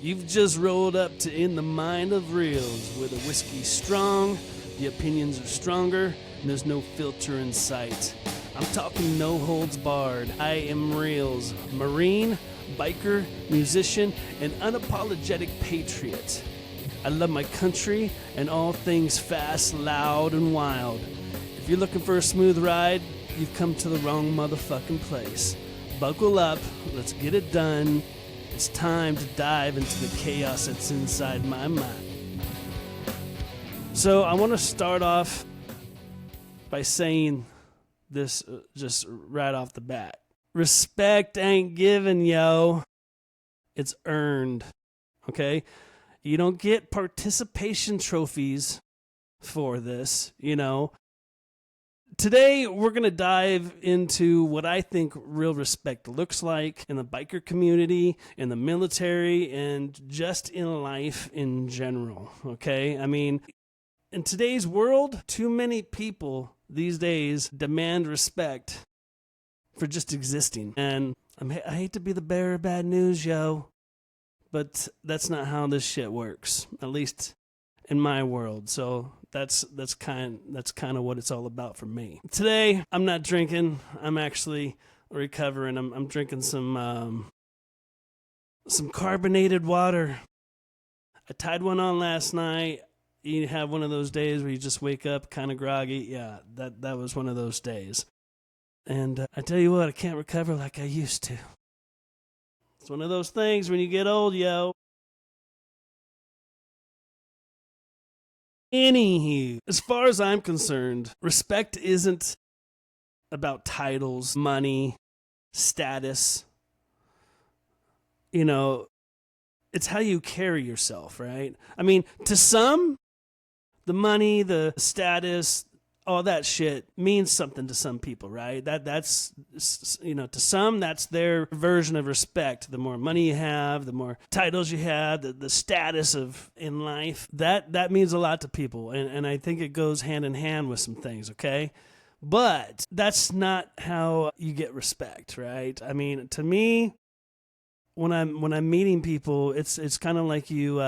You've just rolled up to In the Mind of Reelz, where the whiskey's strong, the opinions are stronger, and there's no filter in sight. I'm talking no holds barred. I am Reelz, Marine, biker, musician, and unapologetic patriot. I love my country and all things fast, loud, and wild. If you're looking for a smooth ride, you've come to the wrong motherfucking place. Buckle up, let's get it done. It's time to dive into the chaos that's inside my mind. So I want to start off by saying this just right off the bat. Respect ain't given, yo. It's earned, okay? You don't get participation trophies for this, you know. Today, we're going to dive into what I think real respect looks like in the biker community, in the military, and just in life in general, okay? I mean, in today's world, too many people these days demand respect for just existing. And I hate to be the bearer of bad news, yo, but that's not how this shit works, at least in my world. So that's kind of what it's all about for me. Today, I'm not drinking. I'm actually recovering. I'm drinking some carbonated water. I tied one on last night. You have one of those days where you just wake up kind of groggy. Yeah, that was one of those days. And I tell you what, I can't recover like I used to. It's one of those things when you get old, yo. Anywho, as far as I'm concerned, respect isn't about titles, money, status. You know, it's how you carry yourself, right? I mean, to some, the money, the status, all that shit means something to some people, right? That's, you know, to some, that's their version of respect. The more money you have, the more titles you have, the status of in life, that means a lot to people. And I think it goes hand in hand with some things, okay? But that's not how you get respect, right? I mean, to me, when I'm meeting people, it's kind of like you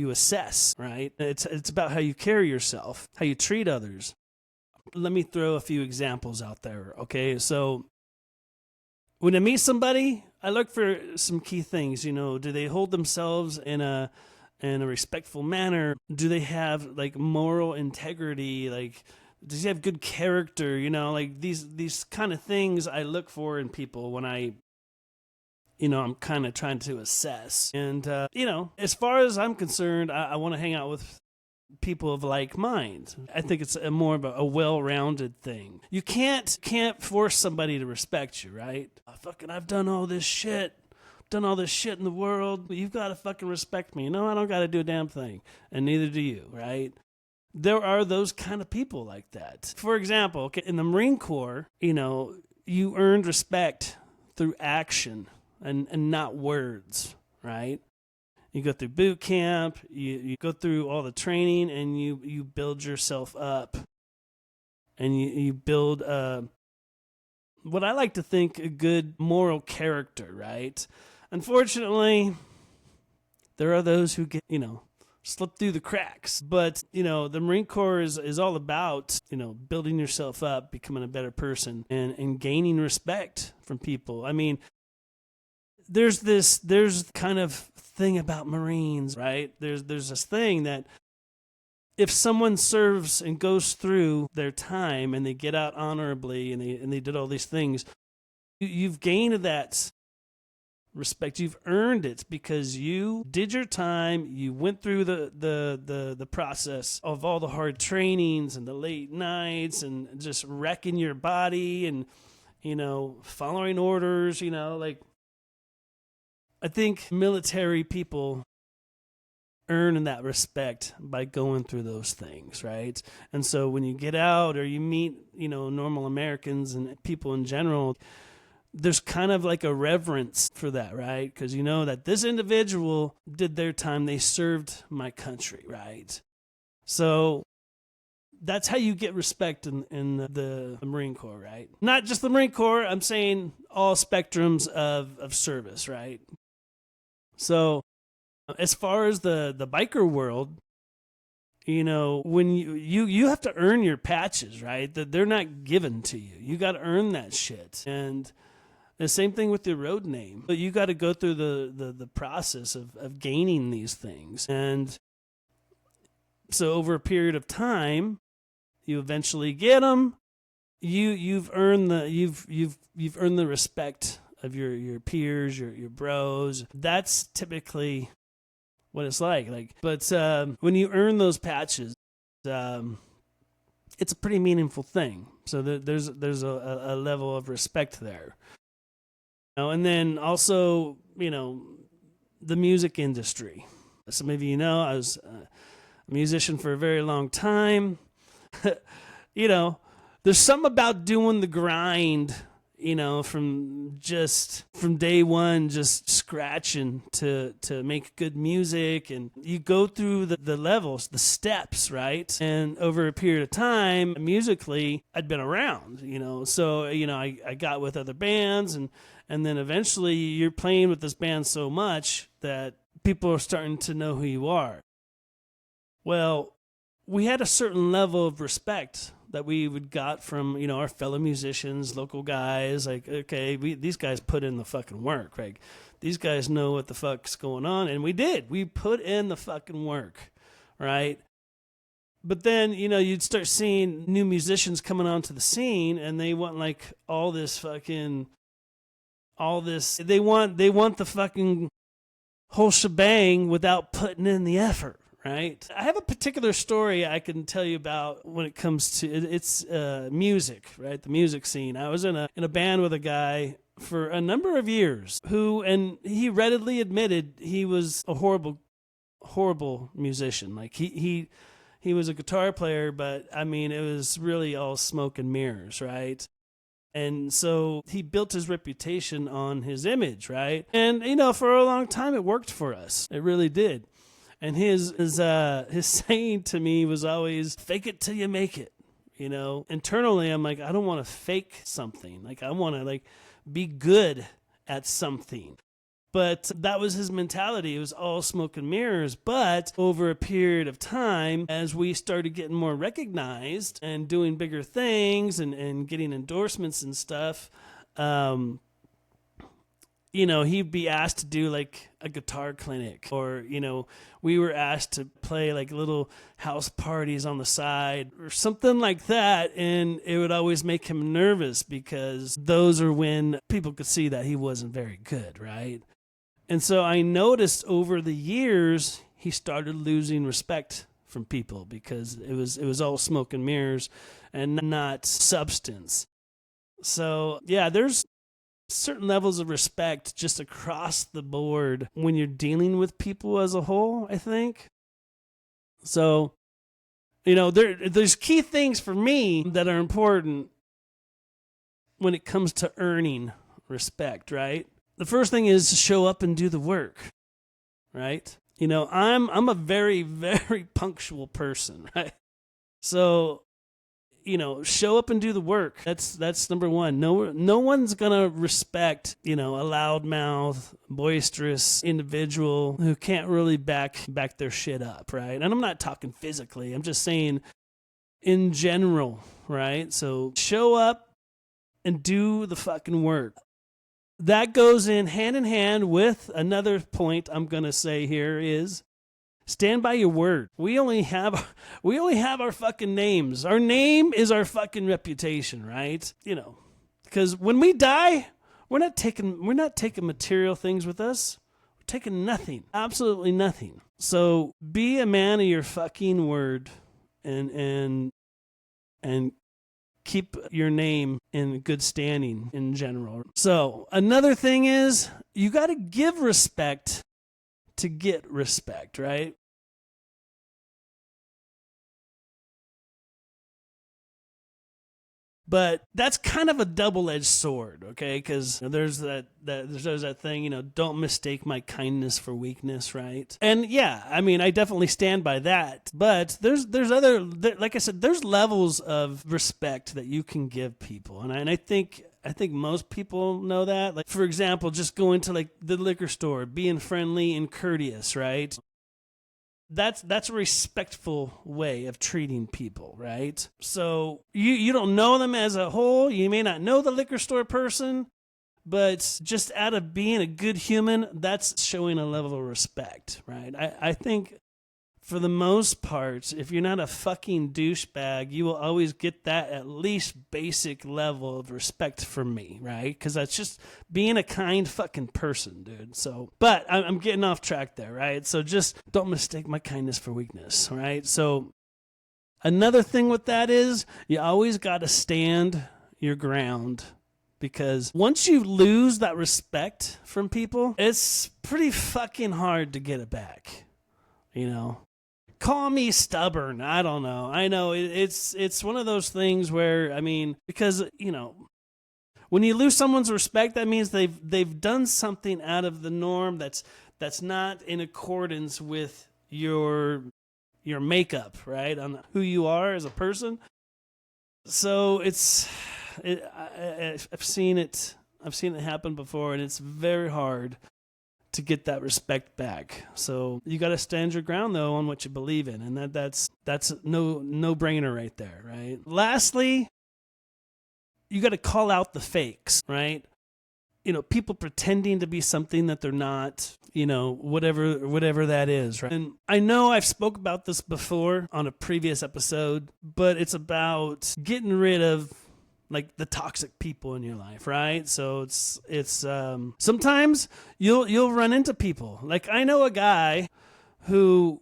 assess, right? It's about how you carry yourself, how you treat others. Let me throw a few examples out there, okay? So when I meet somebody, I look for some key things. You know, do they hold themselves in a respectful manner? Do they have like moral integrity? Like, does he have good character? You know, like these kind of things I look for in people when I'm kind of trying to assess. And, as far as I'm concerned, I want to hang out with people of like mind. I think it's more of a well-rounded thing. You can't force somebody to respect you, right? I've done all this shit. Done all this shit in the world. You've got to fucking respect me. No, I don't got to do a damn thing. And neither do you, right? There are those kind of people like that. For example, okay, in the Marine Corps, you earned respect through action. And not words, right? You go through boot camp, you go through all the training, and you build yourself up. And you build, what I like to think, a good moral character, right? Unfortunately, there are those who get, slip through the cracks. But, the Marine Corps is all about, building yourself up, becoming a better person, and gaining respect from people. I mean, there's kind of thing about Marines, right? There's this thing that if someone serves and goes through their time and they get out honorably and they did all these things, you've gained that respect. You've earned it because you did your time. You went through the process of all the hard trainings and the late nights and just wrecking your body and following orders. I think military people earn that respect by going through those things, right? And so when you get out or you meet, normal Americans and people in general, there's kind of like a reverence for that, right? Because you know that this individual did their time. They served my country, right? So that's how you get respect in the Marine Corps, right? Not just the Marine Corps. I'm saying all spectrums of service, right? So as far as the biker world, when you have to earn your patches, right? That they're not given to you. You got to earn that shit. And the same thing with your road name. But you got to go through the process of gaining these things. And so over a period of time, you eventually get them. You've earned the respect of your peers, your bros. That's typically what it's like. But when you earn those patches, it's a pretty meaningful thing. So there's a level of respect there. And then also, the music industry. Some of you know I was a musician for a very long time. There's something about doing the grind, from day one, just scratching to make good music. And you go through the levels, the steps, right? And over a period of time, musically, I'd been around, so, I got with other bands and then eventually you're playing with this band so much that people are starting to know who you are. Well, we had a certain level of respect that we would got from, our fellow musicians, local guys. Like, okay, these guys put in the fucking work. Like, these guys know what the fuck's going on. And we did. We put in the fucking work, right? But then, you'd start seeing new musicians coming onto the scene and they want like they want the fucking whole shebang without putting in the effort. Right. I have a particular story I can tell you about when it comes to it's music, right? The music scene. I was in a band with a guy for a number of years and he readily admitted he was a horrible musician. Like he was a guitar player, but I mean, it was really all smoke and mirrors, right? And so he built his reputation on his image, right? And, for a long time it worked for us. It really did. And his saying to me was always, fake it till you make it. Internally, I'm like, I don't want to fake something. Like, I want to be good at something. But that was his mentality. It was all smoke and mirrors. But over a period of time, as we started getting more recognized and doing bigger things and getting endorsements and stuff, he'd be asked to do like a guitar clinic or, we were asked to play like little house parties on the side or something like that. And it would always make him nervous because those are when people could see that he wasn't very good, right? And so I noticed over the years, he started losing respect from people because it was all smoke and mirrors and not substance. So yeah, there's certain levels of respect just across the board when you're dealing with people as a whole, I think. So, there's key things for me that are important when it comes to earning respect, right? The first thing is to show up and do the work, right? I'm a very, very punctual person, right? So, show up and do the work. That's number one. No one's gonna respect, a loudmouth, boisterous individual who can't really back their shit up, right? And I'm not talking physically. I'm just saying in general, right? So show up and do the fucking work. That goes in hand with another point I'm gonna say here is stand by your word. We only have our fucking names. Our name is our fucking reputation, right? Because when we die, we're not taking material things with us. We're taking nothing, absolutely nothing. So be a man of your fucking word, and keep your name in good standing in general. So another thing is you got to give respect to get respect, right? But that's kind of a double-edged sword, okay? Because there's that thing, don't mistake my kindness for weakness, right? And yeah, I mean, I definitely stand by that. But there's other, like I said, there's levels of respect that you can give people, and I think I think most people know that. Like, for example, just going to like the liquor store, being friendly and courteous, right? That's a respectful way of treating people, right? So you don't know them as a whole. You may not know the liquor store person, but just out of being a good human, that's showing a level of respect, right? I think for the most part, if you're not a fucking douchebag, you will always get that at least basic level of respect from me, right? Because that's just being a kind fucking person, dude. So, but I'm getting off track there, right? So just don't mistake my kindness for weakness, right? So another thing with that is you always got to stand your ground, because once you lose that respect from people, it's pretty fucking hard to get it back, you know? Call me stubborn. I don't know. I know it's one of those things where, I mean, because, you know, when you lose someone's respect, that means they've done something out of the norm that's not in accordance with your makeup, right? On who you are as a person. So I've seen it happen before, and it's very hard to get that respect back. So you got to stand your ground though on what you believe in, and that's no brainer right there, right? Lastly, you got to call out the fakes, right? You know, people pretending to be something that they're not, you know, whatever that is, right? And I know I've spoke about this before on a previous episode, but it's about getting rid of like the toxic people in your life, right? So it's sometimes you'll run into people. Like, I know a guy who,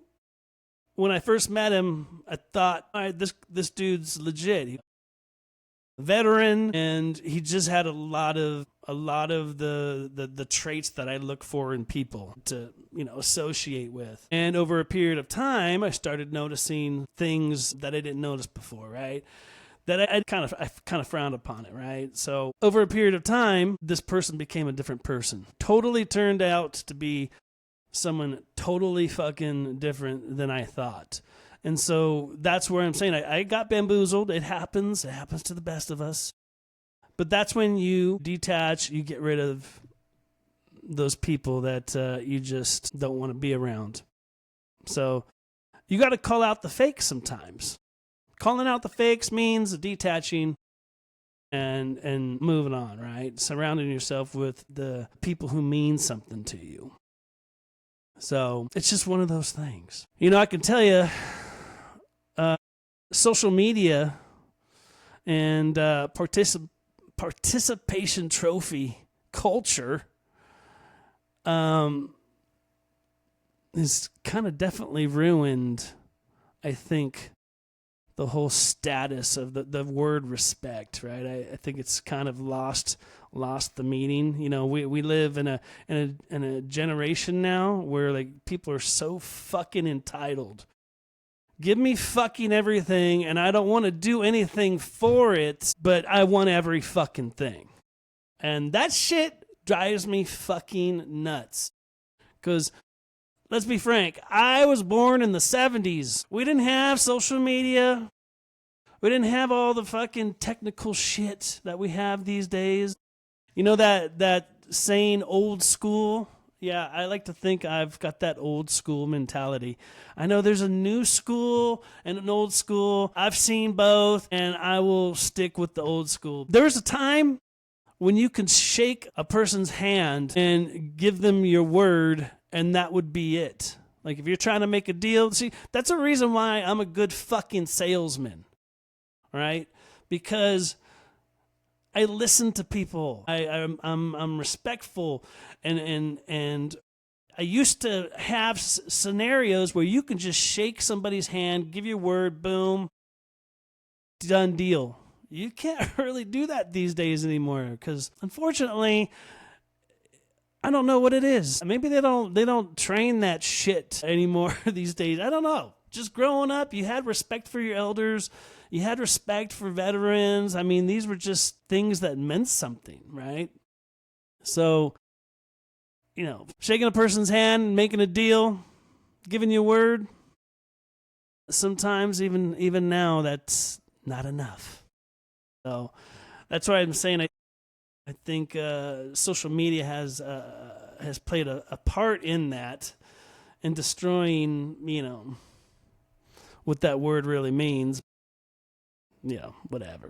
when I first met him, I thought, all right, this dude's legit. Veteran, and he just had a lot of the traits that I look for in people to, you know, associate with. And over a period of time, I started noticing things that I didn't notice before, right? That I kind of frowned upon it, right? So over a period of time, this person became a different person. Totally turned out to be someone totally fucking different than I thought. And so that's where I'm saying I got bamboozled. It happens to the best of us. But that's when you detach, you get rid of those people that you just don't want to be around. So you got to call out the fakes sometimes. Calling out the fakes means detaching and moving on, right? Surrounding yourself with the people who mean something to you. So it's just one of those things. You know, I can tell you, social media and participation trophy culture is kind of definitely ruined, I think, the whole status of the word respect, right? I think it's kind of lost the meaning. You know, we live in a generation now where like people are so fucking entitled. Give me fucking everything, and I don't want to do anything for it, but I want every fucking thing. And that shit drives me fucking nuts. Because let's be frank, I was born in the 70s. We didn't have social media. We didn't have all the fucking technical shit that we have these days. You know that saying old school? Yeah, I like to think I've got that old school mentality. I know there's a new school and an old school. I've seen both, and I will stick with the old school. There was a time when you could shake a person's hand and give them your word, and that would be it. Like, if you're trying to make a deal, see, that's a reason why I'm a good fucking salesman, right? Because I listen to people. I'm respectful, and I used to have scenarios where you can just shake somebody's hand, give your word, boom, done deal. You can't really do that these days anymore because, unfortunately, I don't know what it is. Maybe they don't train that shit anymore these days. I don't know. Just growing up, you had respect for your elders. You had respect for veterans. I mean, these were just things that meant something, right? So, you know, shaking a person's hand, making a deal, giving you a word, sometimes even now, that's not enough. So that's why I'm saying I think social media has played a part in that, in destroying, what that word really means. Whatever.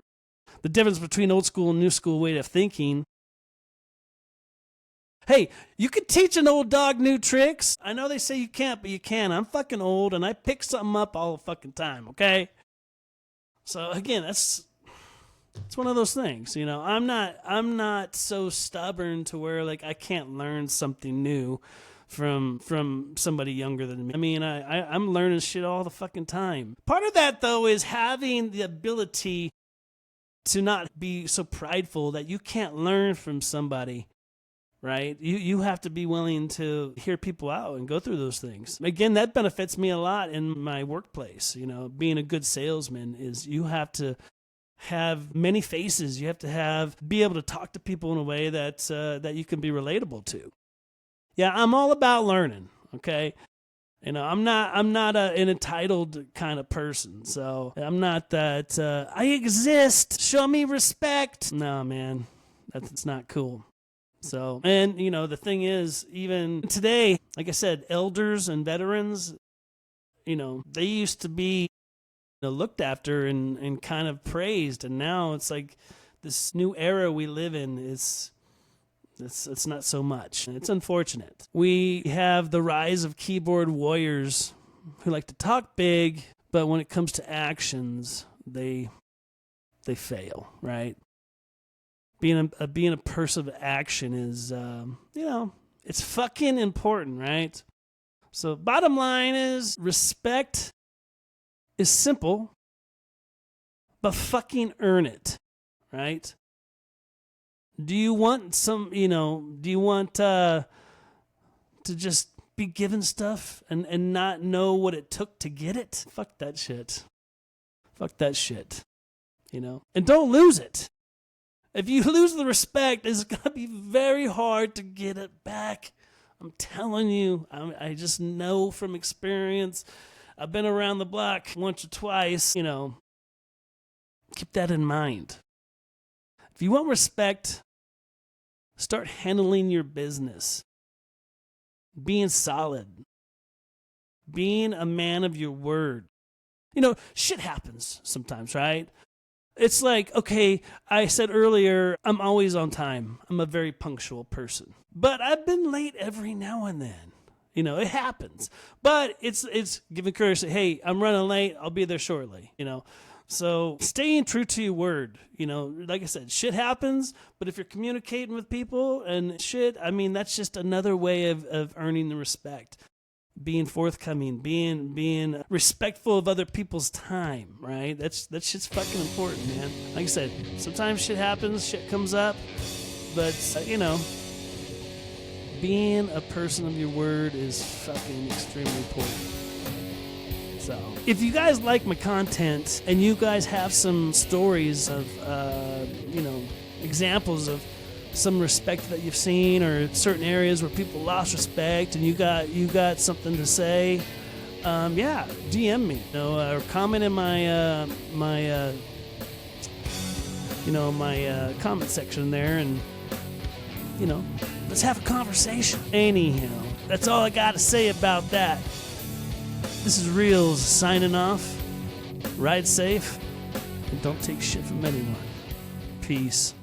The difference between old school and new school way of thinking. Hey, you could teach an old dog new tricks. I know they say you can't, but you can. I'm fucking old and I pick something up all the fucking time, okay? So again, it's one of those things, I'm not so stubborn to where like I can't learn something new from somebody younger than me. I mean, I'm learning shit all the fucking time. Part of that though is having the ability to not be so prideful that you can't learn from somebody. Right? You have to be willing to hear people out and go through those things. Again, that benefits me a lot in my workplace. Being a good salesman is you have to have many faces. You have to be able to talk to people in a way that you can be relatable to. Yeah, I'm all about learning. Okay. I'm not an entitled kind of person. So I'm not that, I exist. Show me respect. No, man, that's not cool. So, and the thing is, even today, like I said, elders and veterans, they used to be looked after and kind of praised. And now it's like this new era we live in it's not so much. It's unfortunate. We have the rise of keyboard warriors who like to talk big, but when it comes to actions, they fail, right? Being a person of action is, it's fucking important, right? So bottom line is respect is simple, but fucking earn it, right? Do you want to just be given stuff and not know what it took to get it? Fuck that shit. And don't lose it. If you lose the respect, it's going to be very hard to get it back. I'm telling you, I just know from experience. I've been around the block once or twice, Keep that in mind. If you want respect, start handling your business. Being solid. Being a man of your word. Shit happens sometimes, right? It's like, okay, I said earlier, I'm always on time. I'm a very punctual person. But I've been late every now and then. It happens. But it's giving courage. Hey, I'm running late. I'll be there shortly. So staying true to your word. Like I said, shit happens. But if you're communicating with people and shit, that's just another way of earning the respect. Being forthcoming, being respectful of other people's time, right? That shit's fucking important, man. Like I said, sometimes shit happens, shit comes up, but being a person of your word is fucking extremely important. So, if you guys like my content and you guys have some stories of, examples of some respect that you've seen or certain areas where people lost respect and you got something to say, DM me, or comment in my comment section there, and let's have a conversation. Anyhow, that's all I got to say about that. This is Reelz signing off. Ride safe and don't take shit from anyone. Peace.